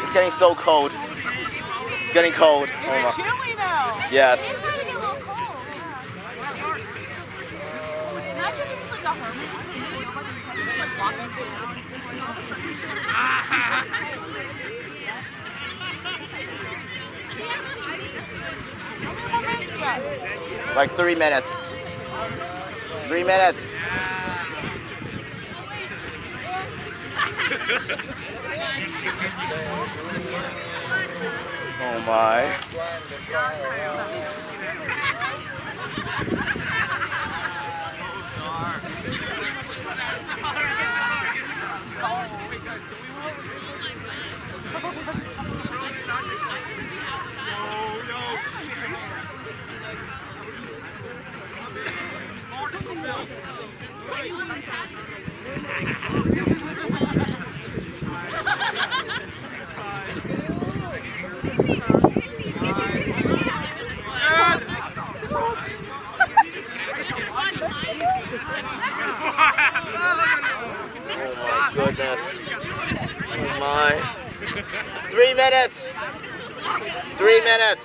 It's getting so cold. It's getting cold. It's chilly now. Yes. It's starting to get a little cold. Imagine if it's like a hermit. It's like walking around. Like 3 minutes. 3 minutes. Oh my. Goodness. Oh my. 3 minutes. 3 minutes.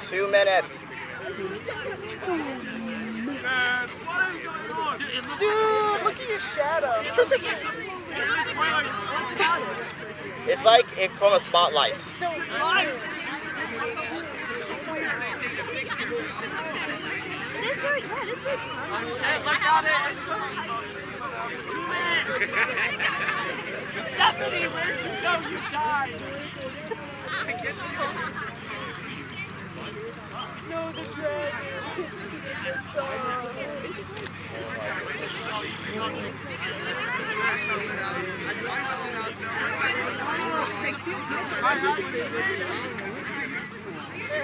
Two minutes. Dude, look at your shadow. It's like it from a spotlight. It's so dark. It is very good. It's very Oh shit, look at it. Stephanie, where'd you go? You died. No, the dragon.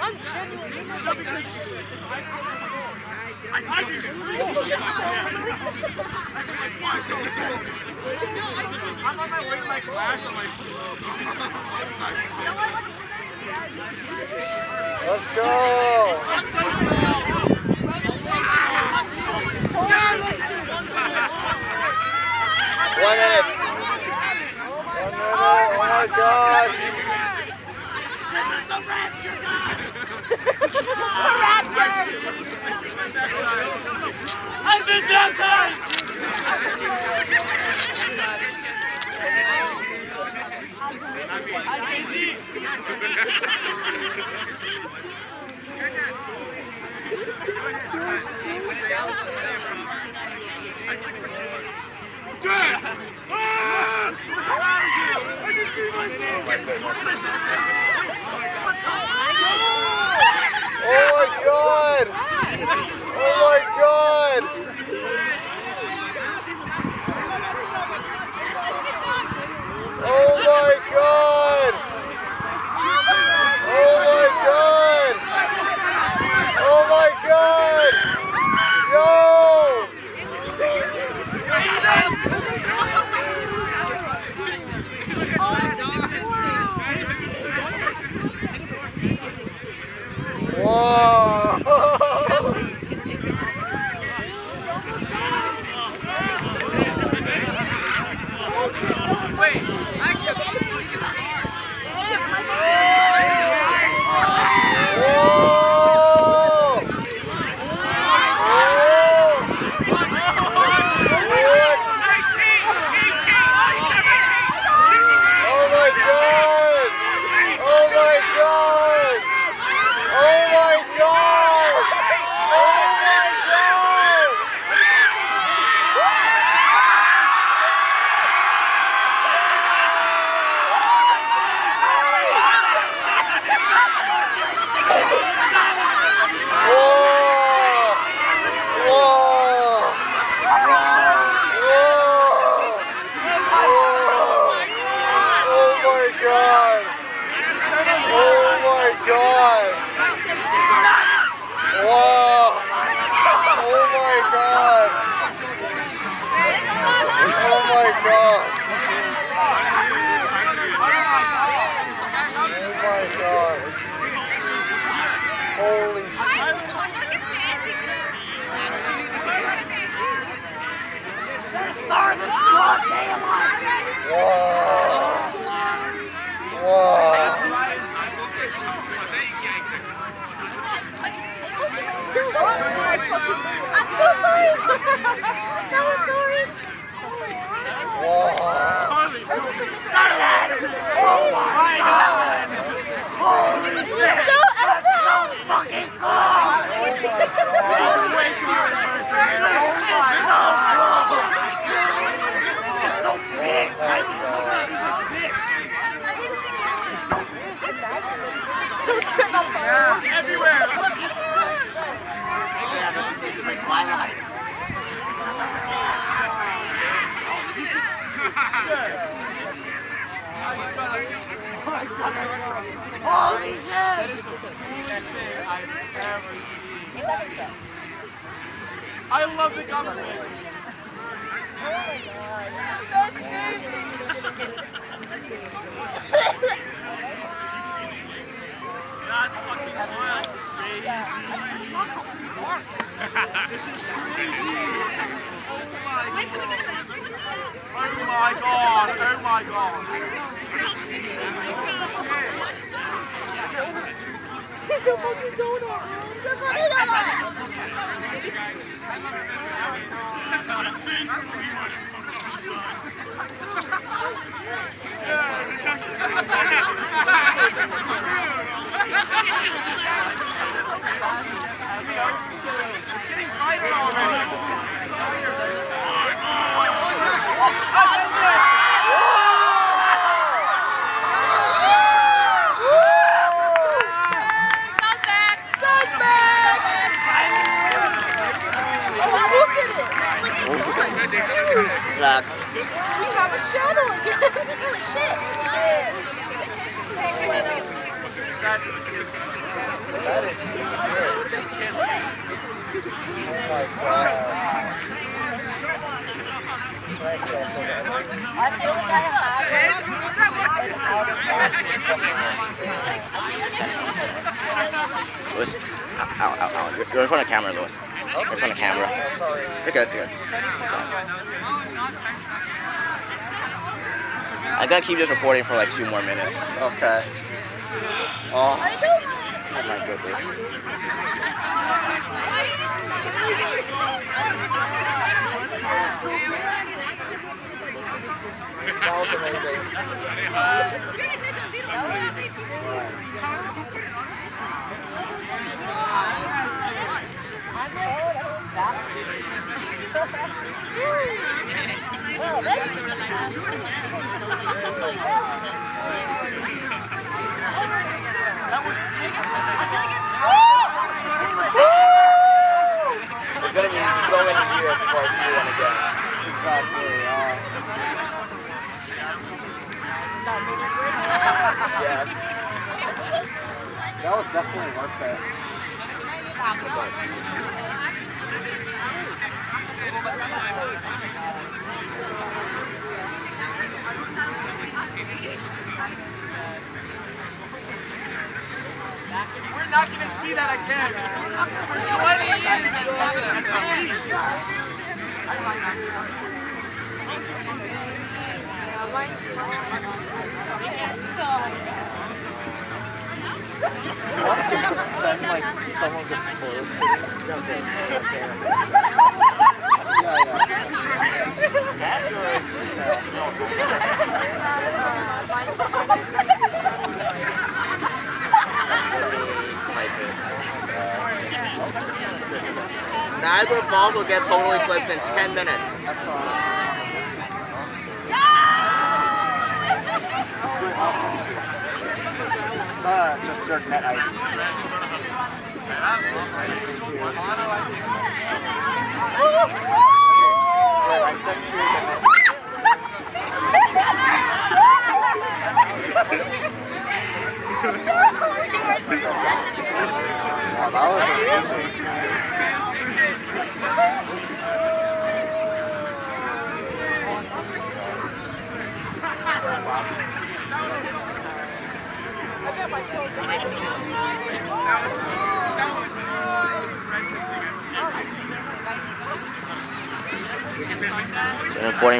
I'm genuinely I'm on my way to my class. I'm like, Let's go. 1 minute. 1 minute. Oh my gosh. This is the raptor guy. The raptor. I've been baptized. Oh my god! Oh my god! Oh my god! Oh my god! Oh my god! Yo! Whoa! god! Whoa! Oh my god! Oh my god! Oh my god! Holy shit! Whoa! Whoa! I'm so sorry. So sorry. Whoa! This is so fucking So it's set up everywhere. holy shit. That is the coolest thing I've ever seen. I love the government. That's fucking wild. Crazy. This is crazy. Oh my god. Oh my god. It's getting brighter already. It's back. We have a shadow again. Holy shit. That is shit. Oh my god. I feel kind of Lewis, ow. You're in front of the camera, Lewis. You're in front of the camera. You're good, you're good. I'm gonna keep this recording for like 2 more minutes. Okay. Oh my goodness. That was amazing. It's gonna be so many years before I see one again. Exactly. Yes. That was definitely worth it. We're not going to see that again. For 20 years at least. Send like someone with photos. Niagara Falls will get total eclipse in 10 minutes. Just your net ID. I sent you the net. So recording.